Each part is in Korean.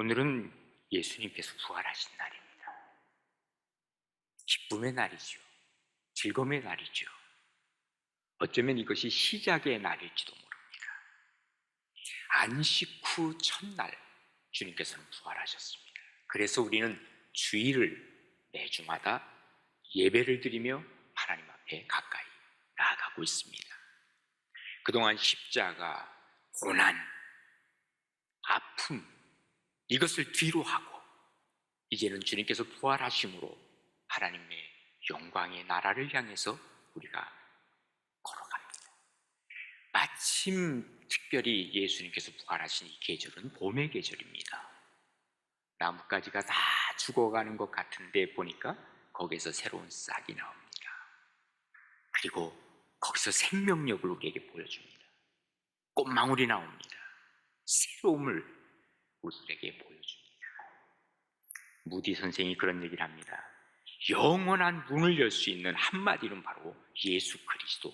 오늘은 예수님께서 부활하신 날입니다. 기쁨의 날이죠. 즐거움의 날이죠. 어쩌면 이것이 시작의 날일지도 모릅니다. 안식 후 첫날 주님께서는 부활하셨습니다. 그래서 우리는 주일을 매주마다 예배를 드리며 하나님 앞에 가까이 나아가고 있습니다. 그동안 십자가, 고난, 아픔, 이것을 뒤로 하고 이제는 주님께서 부활하심으로 하나님의 영광의 나라를 향해서 우리가 걸어갑니다. 마침 특별히 예수님께서 부활하신 이 계절은 봄의 계절입니다. 나뭇가지가 다 죽어가는 것 같은데 보니까 거기에서 새로운 싹이 나옵니다. 그리고 거기서 생명력을 우리에게 보여줍니다. 꽃망울이 나옵니다. 새로움을 우리에게 보여줍니다. 무디 선생이 그런 얘기를 합니다. 영원한 문을 열 수 있는 한마디 이름 바로 예수 그리스도,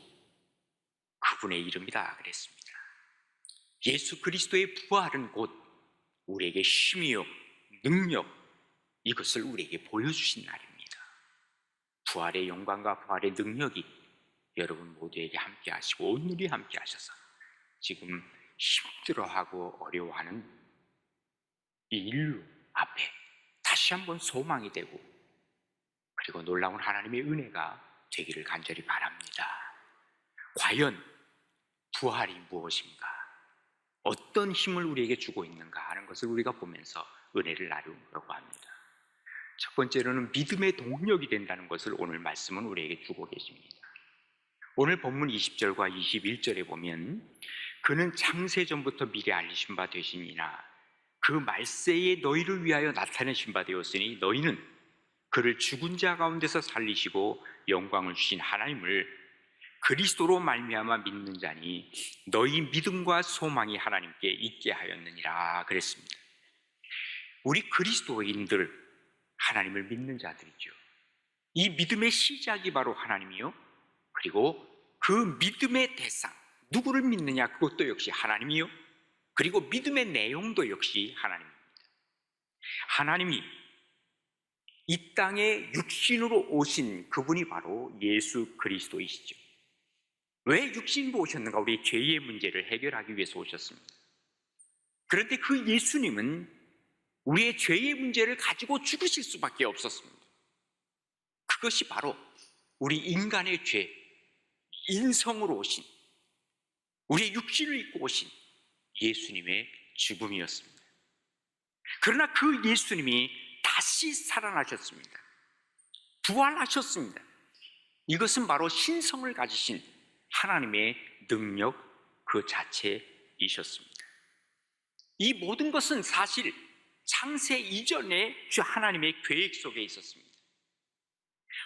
그분의 이름이다 그랬습니다. 예수 그리스도의 부활은 곧 우리에게 힘이요 능력, 이것을 우리에게 보여주신 날입니다. 부활의 영광과 부활의 능력이 여러분 모두에게 함께 하시고 온누리 함께 하셔서 지금 힘들어하고 어려워하는 이 인류 앞에 다시 한번 소망이 되고 그리고 놀라운 하나님의 은혜가 되기를 간절히 바랍니다. 과연 부활이 무엇인가? 어떤 힘을 우리에게 주고 있는가 하는 것을 우리가 보면서 은혜를 나누려고 합니다. 첫 번째로는 믿음의 동력이 된다는 것을 오늘 말씀은 우리에게 주고 계십니다. 오늘 본문 20절과 21절에 보면 그는 창세전부터 미리 알리신 바 되시니라 그 말세에 너희를 위하여 나타내신 바 되었으니 너희는 그를 죽은 자 가운데서 살리시고 영광을 주신 하나님을 그리스도로 말미암아 믿는 자니 너희 믿음과 소망이 하나님께 있게 하였느니라 그랬습니다. 우리 그리스도인들, 하나님을 믿는 자들이죠. 이 믿음의 시작이 바로 하나님이요, 그리고 그 믿음의 대상, 누구를 믿느냐, 그것도 역시 하나님이요, 그리고 믿음의 내용도 역시 하나님입니다. 하나님이 이 땅에 육신으로 오신 그분이 바로 예수 그리스도이시죠. 왜 육신으로 오셨는가? 우리의 죄의 문제를 해결하기 위해서 오셨습니다. 그런데 그 예수님은 우리의 죄의 문제를 가지고 죽으실 수밖에 없었습니다. 그것이 바로 우리 인간의 죄, 인성으로 오신, 우리의 육신을 입고 오신 예수님의 죽음이었습니다. 그러나 그 예수님이 다시 살아나셨습니다. 부활하셨습니다. 이것은 바로 신성을 가지신 하나님의 능력 그 자체이셨습니다. 이 모든 것은 사실 창세 이전에 주 하나님의 계획 속에 있었습니다.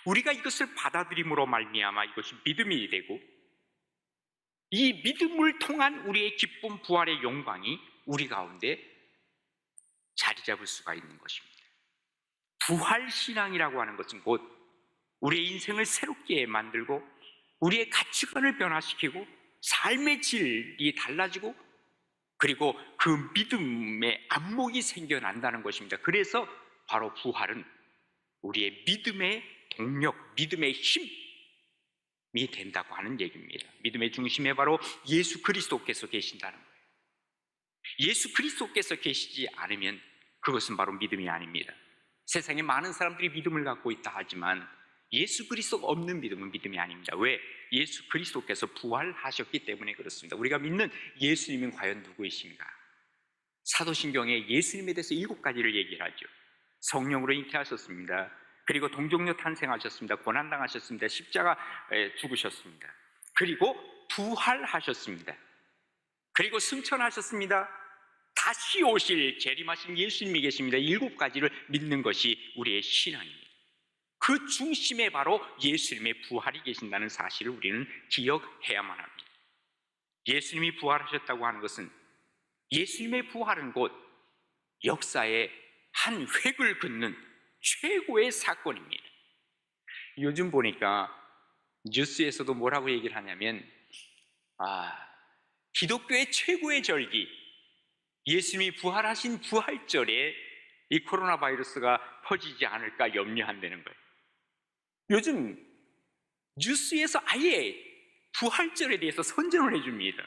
우리가 이것을 받아들임으로 말미암아 이것이 믿음이 되고 이 믿음을 통한 우리의 기쁨 부활의 영광이 우리 가운데 자리 잡을 수가 있는 것입니다. 부활신앙이라고 하는 것은 곧 우리의 인생을 새롭게 만들고 우리의 가치관을 변화시키고 삶의 질이 달라지고 그리고 그 믿음의 안목이 생겨난다는 것입니다. 그래서 바로 부활은 우리의 믿음의 동력, 믿음의 힘이 된다고 하는 얘기입니다. 믿음의 중심에 바로 예수 그리스도께서 계신다는 거예요. 예수 그리스도께서 계시지 않으면 그것은 바로 믿음이 아닙니다. 세상에 많은 사람들이 믿음을 갖고 있다 하지만 예수 그리스도가 없는 믿음은 믿음이 아닙니다. 왜? 예수 그리스도께서 부활하셨기 때문에 그렇습니다. 우리가 믿는 예수님은 과연 누구이신가? 사도신경에 예수님에 대해서 7가지를 얘기를 하죠. 성령으로 잉태하셨습니다. 그리고 동정녀 탄생하셨습니다. 고난당하셨습니다. 십자가에 죽으셨습니다. 그리고 부활하셨습니다. 그리고 승천하셨습니다. 다시 오실 재림하신 예수님이 계십니다. 7가지를 믿는 것이 우리의 신앙입니다. 그 중심에 바로 예수님의 부활이 계신다는 사실을 우리는 기억해야만 합니다. 예수님이 부활하셨다고 하는 것은 예수님의 부활은 곧 역사의 한 획을 긋는 최고의 사건입니다. 요즘 보니까 뉴스에서도 뭐라고 얘기를 하냐면 기독교의 최고의 절기, 예수님이 부활하신 부활절에 이 코로나 바이러스가 퍼지지 않을까 염려한다는 거예요. 요즘 뉴스에서 아예 부활절에 대해서 선전을 해줍니다.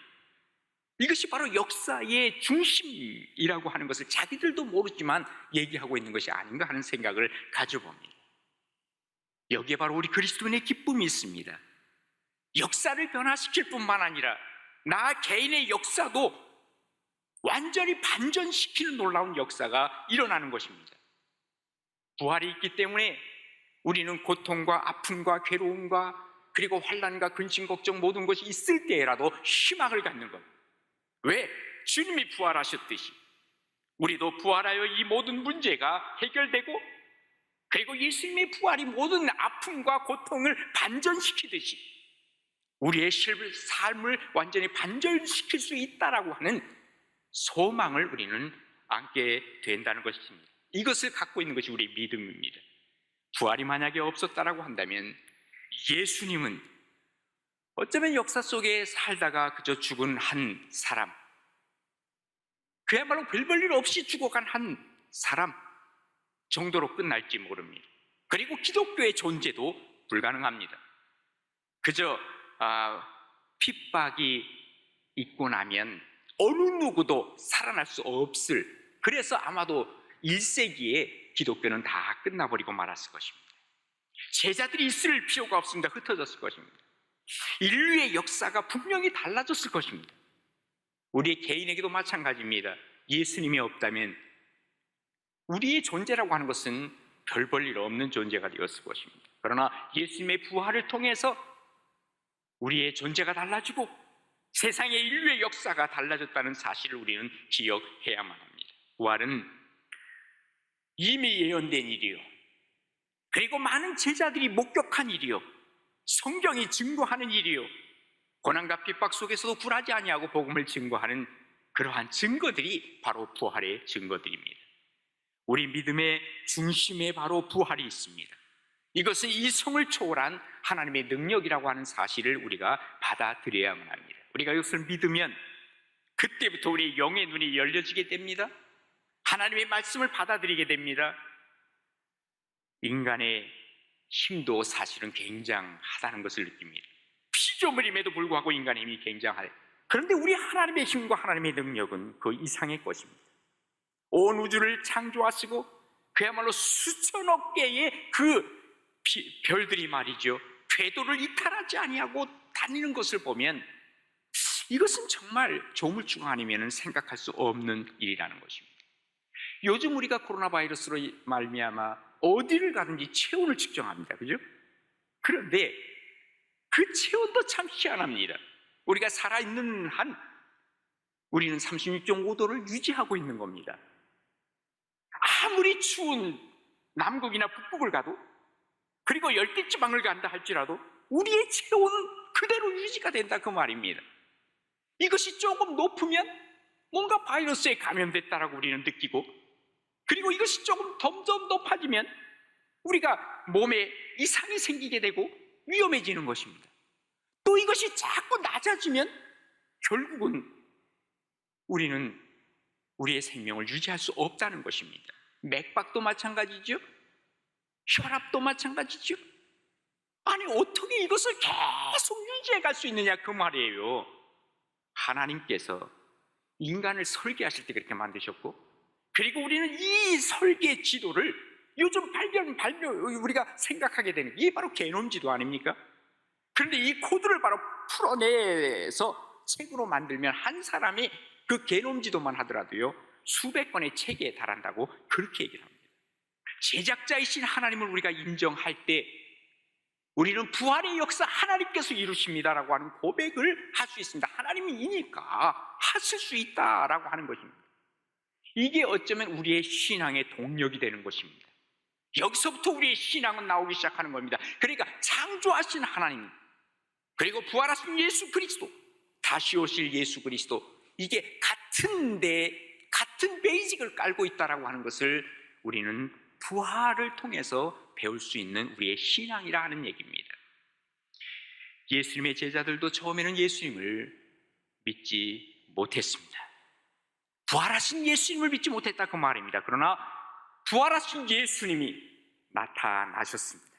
이것이 바로 역사의 중심이라고 하는 것을 자기들도 모르지만 얘기하고 있는 것이 아닌가 하는 생각을 가져봅니다. 여기에 바로 우리 그리스도인의 기쁨이 있습니다. 역사를 변화시킬 뿐만 아니라 나 개인의 역사도 완전히 반전시키는 놀라운 역사가 일어나는 것입니다. 부활이 있기 때문에 우리는 고통과 아픔과 괴로움과 그리고 환난과 근심 걱정 모든 것이 있을 때라도 희망을 갖는 것. 왜? 주님이 부활하셨듯이 우리도 부활하여 이 모든 문제가 해결되고, 그리고 예수님의 부활이 모든 아픔과 고통을 반전시키듯이 우리의 삶을 완전히 반전시킬 수 있다라고 하는 소망을 우리는 안게 된다는 것입니다. 이것을 갖고 있는 것이 우리의 믿음입니다. 부활이 만약에 없었다라고 한다면 예수님은 어쩌면 역사 속에 살다가 그저 죽은 한 사람, 그야말로 별 볼 일 없이 죽어간 한 사람 정도로 끝날지 모릅니다. 그리고 기독교의 존재도 불가능합니다. 그저 핍박이 있고 나면 어느 누구도 살아날 수 없을, 그래서 아마도 1세기에 기독교는 다 끝나버리고 말았을 것입니다. 제자들이 있을 필요가 없습니다. 흩어졌을 것입니다. 인류의 역사가 분명히 달라졌을 것입니다. 우리 개인에게도 마찬가지입니다. 예수님이 없다면 우리의 존재라고 하는 것은 별 볼 일 없는 존재가 되었을 것입니다. 그러나 예수님의 부활을 통해서 우리의 존재가 달라지고 세상의 인류의 역사가 달라졌다는 사실을 우리는 기억해야만 합니다. 부활은 이미 예언된 일이요, 그리고 많은 제자들이 목격한 일이요, 성경이 증거하는 일이요, 고난과 핍박 속에서도 굴하지 아니하고 복음을 증거하는 그러한 증거들이 바로 부활의 증거들입니다. 우리 믿음의 중심에 바로 부활이 있습니다. 이것은 이성을 초월한 하나님의 능력이라고 하는 사실을 우리가 받아들여야만 합니다. 우리가 이것을 믿으면 그때부터 우리의 영의 눈이 열려지게 됩니다. 하나님의 말씀을 받아들이게 됩니다. 인간의 힘도 사실은 굉장하다는 것을 느낍니다. 피조물임에도 불구하고 인간의 힘이 굉장하다. 그런데 우리 하나님의 힘과 하나님의 능력은 그 이상의 것입니다. 온 우주를 창조하시고 그야말로 수천억 개의 그 별들이 말이죠, 궤도를 이탈하지 아니하고 다니는 것을 보면 이것은 정말 조물주가 아니면 생각할 수 없는 일이라는 것입니다. 요즘 우리가 코로나 바이러스로 말미암아 어디를 가든지 체온을 측정합니다. 그죠? 그런데 그 체온도 참 희한합니다. 우리가 살아있는 한 우리는 36.5도를 유지하고 있는 겁니다. 아무리 추운 남극이나 북극을 가도, 그리고 열대지방을 간다 할지라도 우리의 체온은 그대로 유지가 된다, 그 말입니다. 이것이 조금 높으면 뭔가 바이러스에 감염됐다라고 우리는 느끼고, 그리고 이것이 조금 점점 높아지면 우리가 몸에 이상이 생기게 되고 위험해지는 것입니다. 또 이것이 자꾸 낮아지면 결국은 우리는 우리의 생명을 유지할 수 없다는 것입니다. 맥박도 마찬가지죠. 혈압도 마찬가지죠. 아니 어떻게 이것을 계속 유지해 갈 수 있느냐, 그 말이에요. 하나님께서 인간을 설계하실 때 그렇게 만드셨고, 그리고 우리는 이 설계 지도를 요즘 우리가 생각하게 되는 이게 바로 게놈 지도 아닙니까? 그런데 이 코드를 바로 풀어내서 책으로 만들면 한 사람이 그 게놈 지도만 하더라도요 수백 권의 책에 달한다고 그렇게 얘기를 합니다. 제작자이신 하나님을 우리가 인정할 때 우리는 부활의 역사 하나님께서 이루십니다라고 하는 고백을 할 수 있습니다. 하나님이니까 하실 수 있다라고 하는 것입니다. 이게 어쩌면 우리의 신앙의 동력이 되는 것입니다. 여기서부터 우리의 신앙은 나오기 시작하는 겁니다. 그러니까 창조하신 하나님, 그리고 부활하신 예수 그리스도, 다시 오실 예수 그리스도, 이게 같은 베이직을 깔고 있다라고 하는 것을 우리는 부활을 통해서 배울 수 있는 우리의 신앙이라 하는 얘기입니다. 예수님의 제자들도 처음에는 예수님을 믿지 못했습니다. 부활하신 예수님을 믿지 못했다 그 말입니다. 그러나 부활하신 예수님이 나타나셨습니다.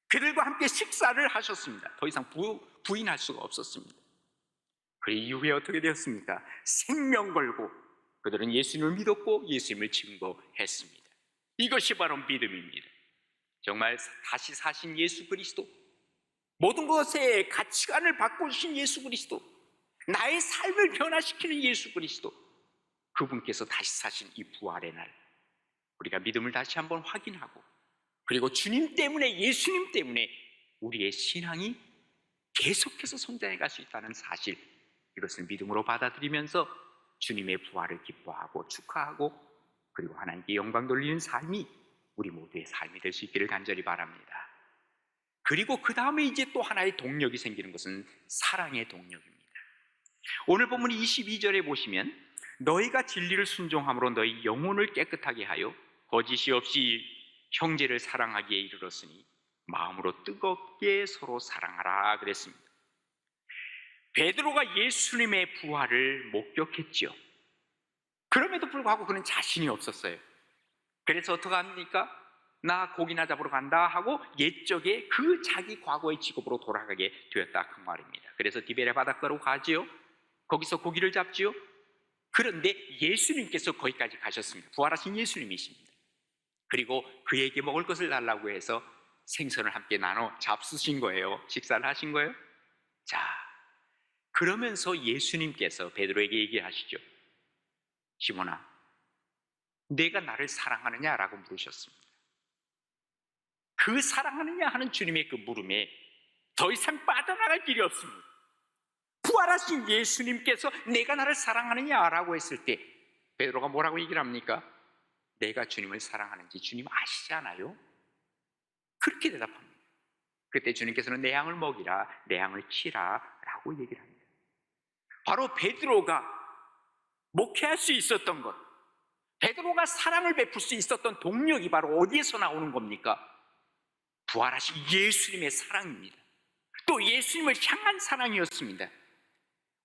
그들과 함께 식사를 하셨습니다. 더 이상 부인할 수가 없었습니다. 그 이후에 어떻게 되었습니까? 생명 걸고 그들은 예수님을 믿었고 예수님을 증거했습니다. 이것이 바로 믿음입니다. 정말 다시 사신 예수 그리스도, 모든 것의 가치관을 바꿔주신 예수 그리스도, 나의 삶을 변화시키는 예수 그리스도, 그분께서 다시 사신 이 부활의 날, 우리가 믿음을 다시 한번 확인하고, 그리고 주님 때문에, 예수님 때문에 우리의 신앙이 계속해서 성장해 갈 수 있다는 사실, 이것을 믿음으로 받아들이면서 주님의 부활을 기뻐하고 축하하고, 그리고 하나님께 영광 돌리는 삶이 우리 모두의 삶이 될 수 있기를 간절히 바랍니다. 그리고 그 다음에 이제 또 하나의 동력이 생기는 것은 사랑의 동력입니다. 오늘 본문 22절에 보시면, 너희가 진리를 순종함으로 너희 영혼을 깨끗하게 하여 거짓이 없이 형제를 사랑하기에 이르렀으니 마음으로 뜨겁게 서로 사랑하라 그랬습니다. 베드로가 예수님의 부활을 목격했죠. 그럼에도 불구하고 그는 자신이 없었어요. 그래서 어떻게 합니까? 나 고기나 잡으러 간다 하고 옛적에 그 자기 과거의 직업으로 돌아가게 되었다 그 말입니다. 그래서 디베레 바닷가로 가지요. 거기서 고기를 잡지요. 그런데 예수님께서 거기까지 가셨습니다. 부활하신 예수님이십니다. 그리고 그에게 먹을 것을 달라고 해서 생선을 함께 나눠 잡수신 거예요. 식사를 하신 거예요. 자, 그러면서 예수님께서 베드로에게 얘기하시죠. 시몬아, 내가 나를 사랑하느냐라고 물으셨습니다. 그 사랑하느냐 하는 주님의 그 물음에 더 이상 빠져나갈 길이 없습니다. 부활하신 예수님께서 내가 나를 사랑하느냐라고 했을 때 베드로가 뭐라고 얘기를 합니까? 내가 주님을 사랑하는지 주님 아시잖아요? 그렇게 대답합니다. 그때 주님께서는 내 양을 먹이라, 내 양을 치라 라고 얘기를 합니다. 바로 베드로가 목회할 수 있었던 것, 베드로가 사랑을 베풀 수 있었던 동력이 바로 어디에서 나오는 겁니까? 부활하신 예수님의 사랑입니다. 또 예수님을 향한 사랑이었습니다.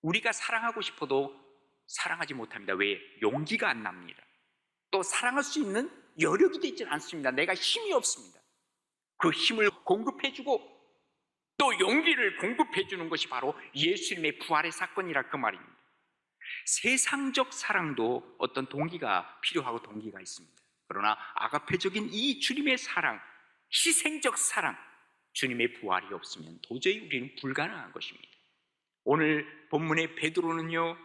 우리가 사랑하고 싶어도 사랑하지 못합니다. 왜? 용기가 안 납니다. 또 사랑할 수 있는 여력이 되지 않습니다. 내가 힘이 없습니다. 그 힘을 공급해주고 또 용기를 공급해주는 것이 바로 예수님의 부활의 사건이라 그 말입니다. 세상적 사랑도 어떤 동기가 필요하고 동기가 있습니다. 그러나 아가페적인 이 주님의 사랑, 희생적 사랑, 주님의 부활이 없으면 도저히 우리는 불가능한 것입니다. 오늘 본문의 베드로는요,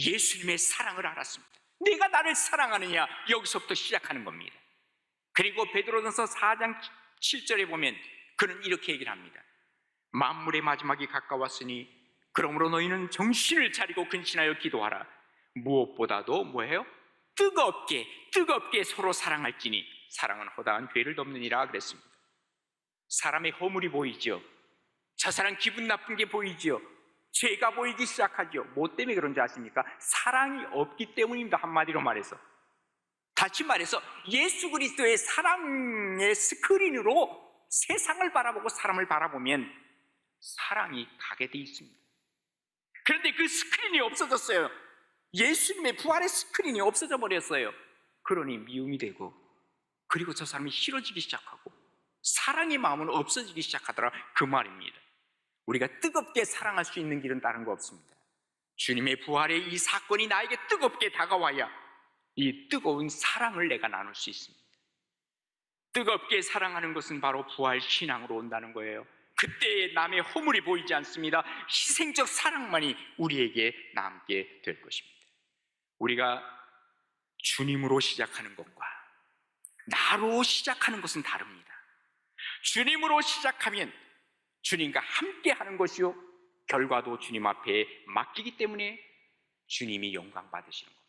예수님의 사랑을 알았습니다. 내가 나를 사랑하느냐, 여기서부터 시작하는 겁니다. 그리고 베드로전서 4장 7절에 보면 그는 이렇게 얘기를 합니다. 만물의 마지막이 가까웠으니 그러므로 너희는 정신을 차리고 근신하여 기도하라. 무엇보다도 뭐예요? 뜨겁게 서로 사랑할지니 사랑은 허다한 죄를 덮느니라 그랬습니다. 사람의 허물이 보이죠. 저 사람 기분 나쁜 게 보이죠. 죄가 보이기 시작하죠. 뭐 때문에 그런지 아십니까? 사랑이 없기 때문입니다. 한마디로 말해서. 다시 말해서 예수 그리스도의 사랑의 스크린으로 세상을 바라보고 사람을 바라보면 사랑이 가게 돼 있습니다. 그런데 그 스크린이 없어졌어요. 예수님의 부활의 스크린이 없어져 버렸어요. 그러니 미움이 되고, 그리고 저 사람이 싫어지기 시작하고 사랑의 마음은 없어지기 시작하더라 그 말입니다. 우리가 뜨겁게 사랑할 수 있는 길은 다른 거 없습니다. 주님의 부활의 이 사건이 나에게 뜨겁게 다가와야 이 뜨거운 사랑을 내가 나눌 수 있습니다. 뜨겁게 사랑하는 것은 바로 부활 신앙으로 온다는 거예요. 그때 남의 허물이 보이지 않습니다. 희생적 사랑만이 우리에게 남게 될 것입니다. 우리가 주님으로 시작하는 것과 나로 시작하는 것은 다릅니다. 주님으로 시작하면 주님과 함께 하는 것이요, 결과도 주님 앞에 맡기기 때문에 주님이 영광 받으시는 겁니다.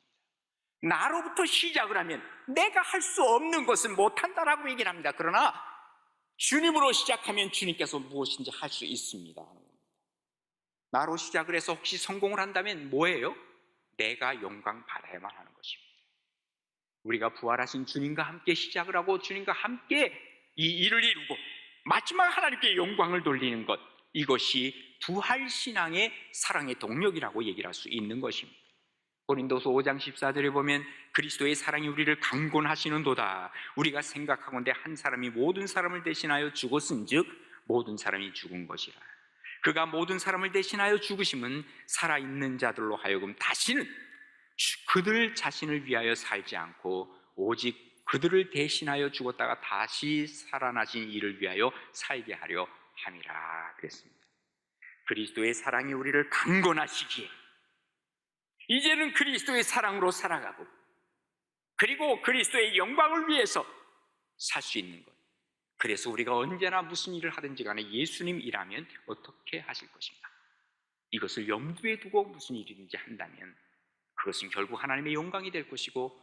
나로부터 시작을 하면 내가 할 수 없는 것은 못한다라고 얘기를 합니다. 그러나 주님으로 시작하면 주님께서 무엇인지 할 수 있습니다. 나로 시작을 해서 혹시 성공을 한다면 뭐예요? 내가 영광 받아야만 하는 것입니다. 우리가 부활하신 주님과 함께 시작을 하고 주님과 함께 이 일을 이루고 마지막 하나님께 영광을 돌리는 것, 이것이 부활신앙의 사랑의 동력이라고 얘기를 할 수 있는 것입니다. 고린도서 5장 14절에 보면 그리스도의 사랑이 우리를 강권하시는도다. 우리가 생각하건대 한 사람이 모든 사람을 대신하여 죽었은즉 모든 사람이 죽은 것이라. 그가 모든 사람을 대신하여 죽으심은 살아있는 자들로 하여금 다시는 그들 자신을 위하여 살지 않고 오직 그들을 대신하여 죽었다가 다시 살아나신 이를 위하여 살게 하려 함이라 그랬습니다. 그리스도의 사랑이 우리를 강권하시기에 이제는 그리스도의 사랑으로 살아가고 그리고 그리스도의 영광을 위해서 살 수 있는 것. 그래서 우리가 언제나 무슨 일을 하든지 간에 예수님 일하면 어떻게 하실 것인가, 이것을 염두에 두고 무슨 일이든지 한다면 그것은 결국 하나님의 영광이 될 것이고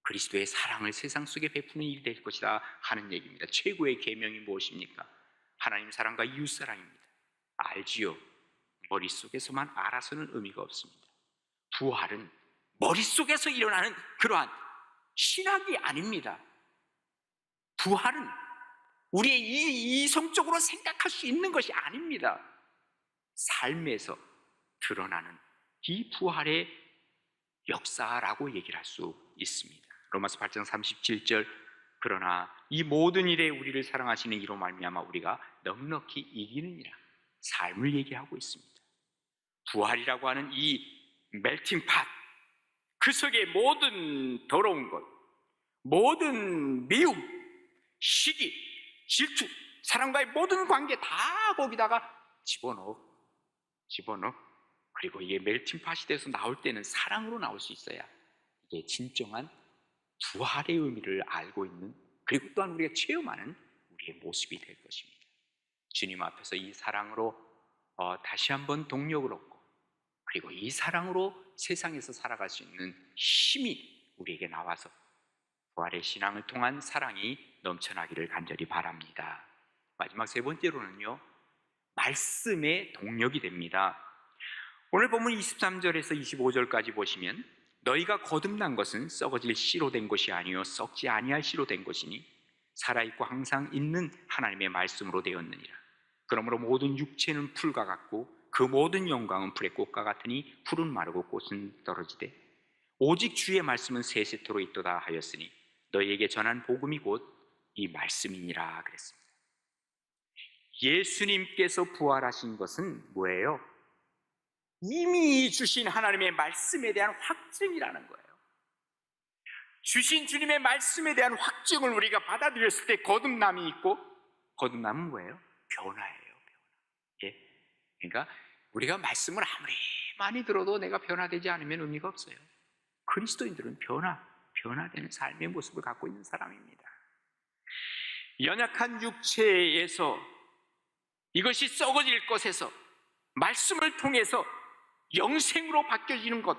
그리스도의 사랑을 세상 속에 베푸는 일이 될 것이다 하는 얘기입니다. 최고의 계명이 무엇입니까? 하나님 사랑과 이웃 사랑입니다. 알지요? 머릿속에서만 알아서는 의미가 없습니다. 부활은 머릿속에서 일어나는 그러한 신학이 아닙니다. 부활은 우리의 이성적으로 생각할 수 있는 것이 아닙니다. 삶에서 드러나는 이 부활의 역사라고 얘기를 할 수 있습니다. 로마서 8장 37절, 그러나 이 모든 일에 우리를 사랑하시는 이로 말미암아 우리가 넉넉히 이기느니라, 삶을 얘기하고 있습니다. 부활이라고 하는 이 멜팅팟, 그 속에 모든 더러운 것, 모든 미움, 시기, 질투, 사람과의 모든 관계 다 거기다가 집어넣어. 그리고 이게 멜팅팟이 돼서 나올 때는 사랑으로 나올 수 있어야 이게 진정한 부활의 의미를 알고 있는, 그리고 또한 우리가 체험하는 우리의 모습이 될 것입니다. 주님 앞에서 이 사랑으로 다시 한번 동력을 얻고 그리고 이 사랑으로 세상에서 살아갈 수 있는 힘이 우리에게 나와서 부활의 신앙을 통한 사랑이 넘쳐나기를 간절히 바랍니다. 마지막 세 번째로는요, 말씀의 동력이 됩니다. 오늘 본문 23절에서 25절까지 보시면 너희가 거듭난 것은 썩어질 씨로 된 것이 아니요 썩지 아니할 씨로 된 것이니 살아있고 항상 있는 하나님의 말씀으로 되었느니라. 그러므로 모든 육체는 풀과 같고 그 모든 영광은 불의 꽃과 같으니 풀은 마르고 꽃은 떨어지되 오직 주의 말씀은 세세토록 있도다 하였으니 너희에게 전한 복음이 곧 이 말씀이니라 그랬습니다. 예수님께서 부활하신 것은 뭐예요? 이미 주신 하나님의 말씀에 대한 확증이라는 거예요. 주신 주님의 말씀에 대한 확증을 우리가 받아들였을 때 거듭남이 있고, 거듭남은 뭐예요? 변화예요. 변화. 예. 그러니까 우리가 말씀을 아무리 많이 들어도 내가 변화되지 않으면 의미가 없어요. 그리스도인들은 변화되는 삶의 모습을 갖고 있는 사람입니다. 연약한 육체에서, 이것이 썩어질 것에서 말씀을 통해서 영생으로 바뀌어지는 것,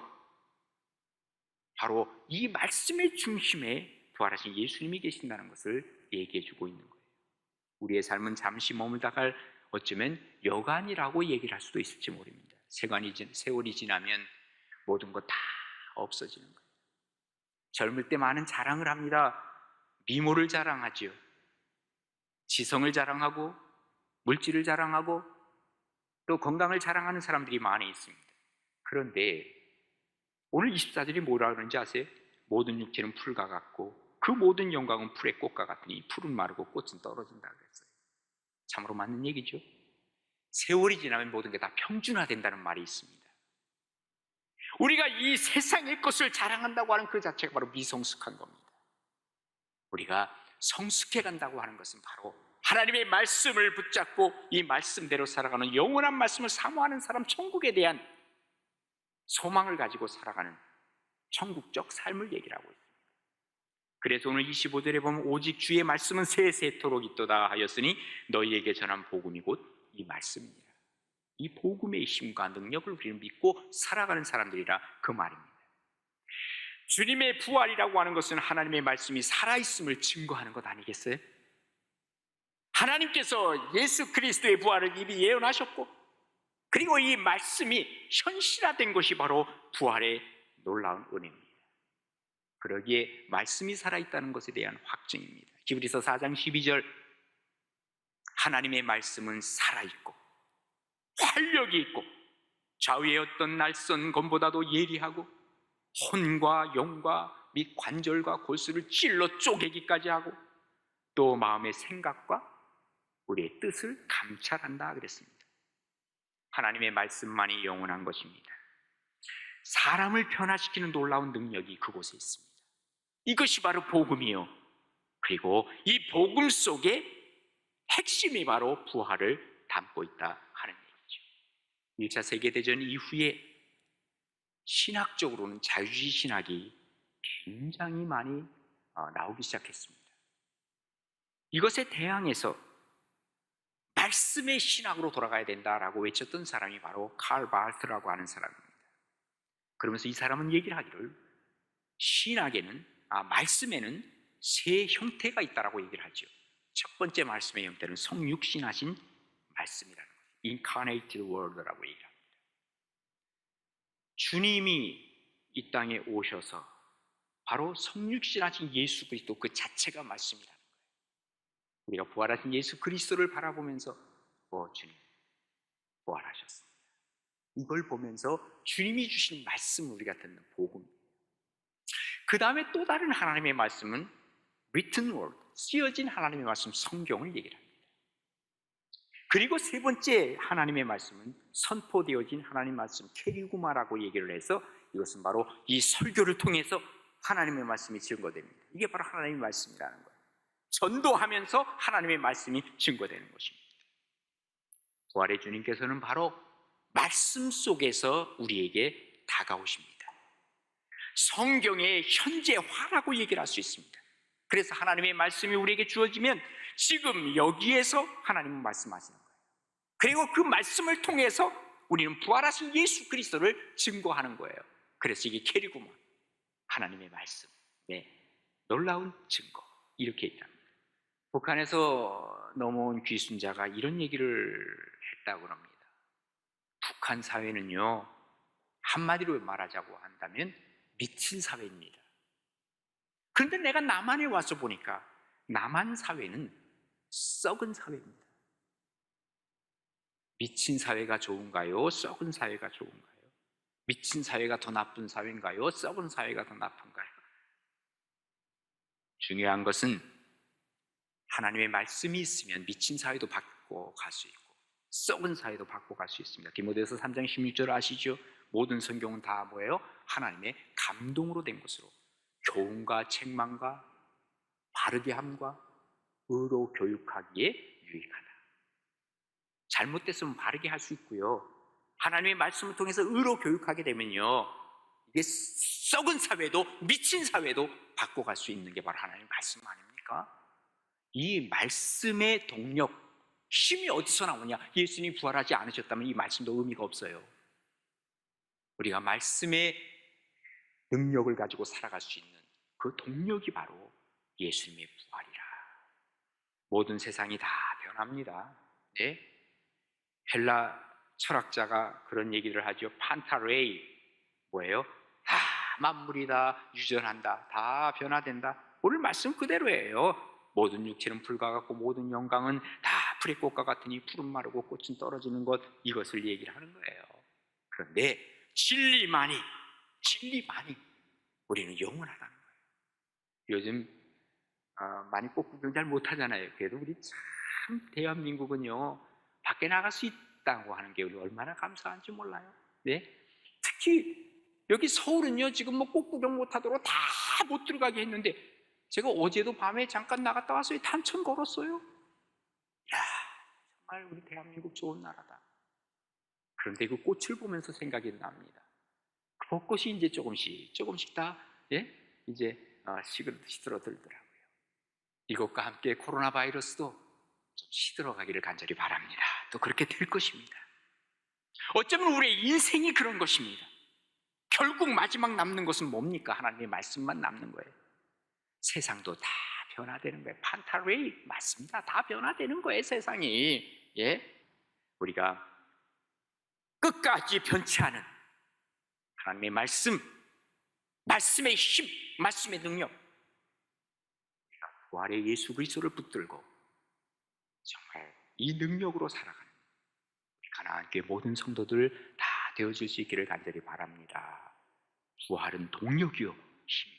바로 이 말씀의 중심에 부활하신 예수님이 계신다는 것을 얘기해 주고 있는 거예요. 우리의 삶은 잠시 머물다가 어쩌면 여간이라고 얘기를 할 수도 있을지 모릅니다. 세월이 지나면 모든 것 다 없어지는 거예요. 젊을 때 많은 자랑을 합니다. 미모를 자랑하지요. 지성을 자랑하고 물질을 자랑하고 또 건강을 자랑하는 사람들이 많이 있습니다. 그런데 오늘 24절이 뭐라 그러는지 아세요? 모든 육체는 풀과 같고 그 모든 영광은 풀의 꽃과 같으니 풀은 마르고 꽃은 떨어진다 그랬어요. 참으로 맞는 얘기죠. 세월이 지나면 모든 게 다 평준화된다는 말이 있습니다. 우리가 이 세상의 것을 자랑한다고 하는 그 자체가 바로 미성숙한 겁니다. 우리가 성숙해 간다고 하는 것은 바로 하나님의 말씀을 붙잡고 이 말씀대로 살아가는 영원한 말씀을 사모하는 사람, 천국에 대한 소망을 가지고 살아가는 천국적 삶을 얘기를 하고 있습니다. 그래서 오늘 25절에 보면 오직 주의 말씀은 세세토록 있도다 하였으니 너희에게 전한 복음이 곧 이 말씀이니라. 이 복음의 힘과 능력을 우리는 믿고 살아가는 사람들이라 그 말입니다. 주님의 부활이라고 하는 것은 하나님의 말씀이 살아있음을 증거하는 것 아니겠어요? 하나님께서 예수 그리스도의 부활을 이미 예언하셨고 그리고 이 말씀이 현실화된 것이 바로 부활의 놀라운 은혜입니다. 그러기에 말씀이 살아있다는 것에 대한 확증입니다. 히브리서 4장 12절, 하나님의 말씀은 살아있고 활력이 있고 좌우의 어떤 날선 검보다도 예리하고 혼과 영과 및 관절과 골수를 찔러 쪼개기까지 하고 또 마음의 생각과 우리의 뜻을 감찰한다 그랬습니다. 하나님의 말씀만이 영원한 것입니다. 사람을 변화시키는 놀라운 능력이 그곳에 있습니다. 이것이 바로 복음이요. 그리고 이 복음 속에 핵심이 바로 부활을 담고 있다 하는 얘기죠. 1차 세계대전 이후에 신학적으로는 자유주의 신학이 굉장히 많이 나오기 시작했습니다. 이것에 대항해서 말씀의 신학으로 돌아가야 된다라고 외쳤던 사람이 바로 칼 바르트라고 하는 사람입니다. 그러면서 이 사람은 얘기를 하기를 말씀에는 세 형태가 있다라고 얘기를 하죠. 첫 번째 말씀의 형태는 성육신하신 말씀이라는 거예요. Incarnated Word라고 얘기합니다. 주님이 이 땅에 오셔서 바로 성육신하신 예수 그리스도 그 자체가 말씀이라는 거예요. 우리가 부활하신 예수 그리스도를 바라보면서 주님 부활하셨습니다. 이걸 보면서 주님이 주신 말씀을 우리가 듣는 복음입니다. 그 다음에 또 다른 하나님의 말씀은 written word, 쓰여진 하나님의 말씀 성경을 얘기를 합니다. 그리고 세 번째 하나님의 말씀은 선포되어진 하나님의 말씀 케리구마라고 얘기를 해서 이것은 바로 이 설교를 통해서 하나님의 말씀이 증거됩니다. 이게 바로 하나님의 말씀이라는 거예요. 전도하면서 하나님의 말씀이 증거되는 것입니다. 부활의 주님께서는 바로 말씀 속에서 우리에게 다가오십니다. 성경의 현재화라고 얘기를 할 수 있습니다. 그래서 하나님의 말씀이 우리에게 주어지면 지금 여기에서 하나님은 말씀하시는 거예요. 그리고 그 말씀을 통해서 우리는 부활하신 예수 그리스도를 증거하는 거예요. 그래서 이게 케리구마, 하나님의 말씀, 놀라운 증거, 이렇게 얘기합니다. 북한에서 넘어온 귀순자가 이런 얘기를 했다고 합니다. 북한 사회는요, 한마디로 말하자고 한다면 미친 사회입니다. 그런데 내가 남한에 와서 보니까 남한 사회는 썩은 사회입니다. 미친 사회가 좋은가요? 썩은 사회가 좋은가요? 미친 사회가 더 나쁜 사회인가요? 썩은 사회가 더 나쁜가요? 중요한 것은 하나님의 말씀이 있으면 미친 사회도 바꿔갈 수 있고 썩은 사회도 바꿔갈 수 있습니다. 디모데후서 3장 16절 아시죠? 모든 성경은 다 뭐예요? 하나님의 감동으로 된 것으로 교훈과 책망과 바르게 함과 의로 교육하기에 유익하다. 잘못됐으면 바르게 할 수 있고요. 하나님의 말씀을 통해서 의로 교육하게 되면요, 이게 썩은 사회도 미친 사회도 바꿔갈 수 있는 게 바로 하나님의 말씀 아닙니까? 이 말씀의 동력, 힘이 어디서 나오냐? 예수님이 부활하지 않으셨다면 이 말씀도 의미가 없어요. 우리가 말씀의 능력을 가지고 살아갈 수 있는 그 동력이 바로 예수님의 부활이라. 모든 세상이 다 변합니다. 네? 헬라 철학자가 그런 얘기를 하죠. 판타레이, 뭐예요? 다 만물이 다 유전한다, 다 변화된다. 오늘 말씀 그대로예요. 모든 육체는 풀과 같고 모든 영광은 다 풀의 꽃과 같으니 풀은 마르고 꽃은 떨어지는 것, 이것을 얘기를 하는 거예요. 그런데 진리만이 우리는 영원하다는 거예요. 요즘 많이 꽃구경 잘 못하잖아요. 그래도 우리 참 대한민국은요, 밖에 나갈 수 있다고 하는 게 우리 얼마나 감사한지 몰라요. 네? 특히 여기 서울은요, 지금 뭐 꽃구경 못하도록 다 못 들어가게 했는데 제가 어제도 밤에 잠깐 나갔다 왔어요. 탄천 걸었어요. 이야, 정말 우리 대한민국 좋은 나라다. 그런데 그 꽃을 보면서 생각이 납니다. 벚꽃이 이제 조금씩 다 이제 시들어들더라고요. 이것과 함께 코로나 바이러스도 좀 시들어가기를 간절히 바랍니다. 또 그렇게 될 것입니다. 어쩌면 우리의 인생이 그런 것입니다. 결국 마지막 남는 것은 뭡니까? 하나님의 말씀만 남는 거예요. 세상도 다 변화되는 거예요. 판타레이 맞습니다. 다 변화되는 거예요, 세상이. 우리가 끝까지 변치 않은 하나님의 말씀, 말씀의 힘, 말씀의 능력, 우리가 부활의 예수 그리스도를 붙들고 정말 이 능력으로 살아가는 우리 가나안 교회 모든 성도들 다 되어질 수 있기를 간절히 바랍니다. 부활은 동력이요 힘입니다.